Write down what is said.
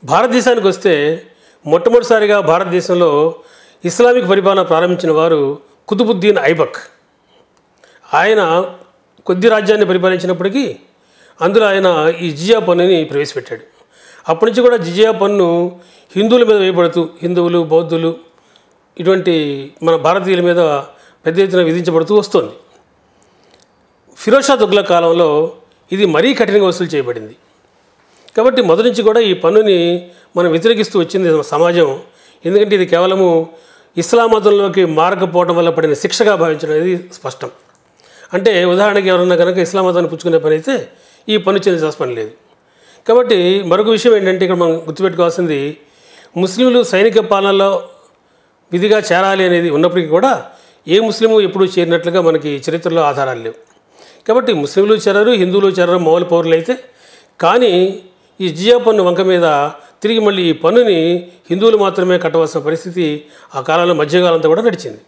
భారతదేశానికి వస్తే మొట్టమొదటిసారిగా భారతదేశంలో ఇస్లామిక్ పరిపాలన ప్రారంభించిన వారు కుతుబుద్దీన్ ఐబక్. ఆయన కొద్ది రాజ్యాన్ని పరిపాలించినప్పటికీ అందులో ఆయన ఈ జిజియా పన్నుని ప్రవేశపెట్టాడు. అప్పటి నుంచి కూడా జిజియా పన్ను హిందువుల మీద వేయబడుతూ హిందువులు, బౌద్ధులు ఇటువంటి మన భారతీయుల మీద పెద్ద ఎత్తున విధించబడుతూ వస్తుంది. ఫిరోజ్ షా తుగ్లక్ కాలంలో ఇది మరీ కఠినంగా వసూలు చేయబడింది. కాబట్టి మొదటి నుంచి కూడా ఈ పన్నుని మనం వ్యతిరేకిస్తూ వచ్చింది సమాజం. ఎందుకంటే ఇది కేవలము ఇస్లాం మతంలోకి మారకపోవడం వల్ల పడిన శిక్షగా భావించడం అనేది స్పష్టం. అంటే ఉదాహరణకి ఎవరన్నా కనుక ఇస్లాం మతాన్ని పుచ్చుకునే పని అయితే ఈ పన్ను చెల్లించాల్సిన పని లేదు. కాబట్టి మరొక విషయం ఏంటంటే ఇక్కడ మనం గుర్తుపెట్టుకోవాల్సింది, ముస్లింలు సైనిక పాలనలో విధిగా చేరాలి అనేది ఉన్నప్పటికీ కూడా ఏ ముస్లిము ఎప్పుడూ చేరినట్లుగా మనకి చరిత్రలో ఆధారాలు లేవు. కాబట్టి ముస్లింలు చేరరు, హిందువులు చేరరు, మౌలిక పౌరులు అయితే. కానీ ఈ జిజియా పన్ను వంక మీద తిరిగి మళ్ళీ ఈ పన్నుని హిందువులు మాత్రమే కట్టవలసిన పరిస్థితి ఆ కాలంలో మధ్యకాలంతో కూడా నడిచింది.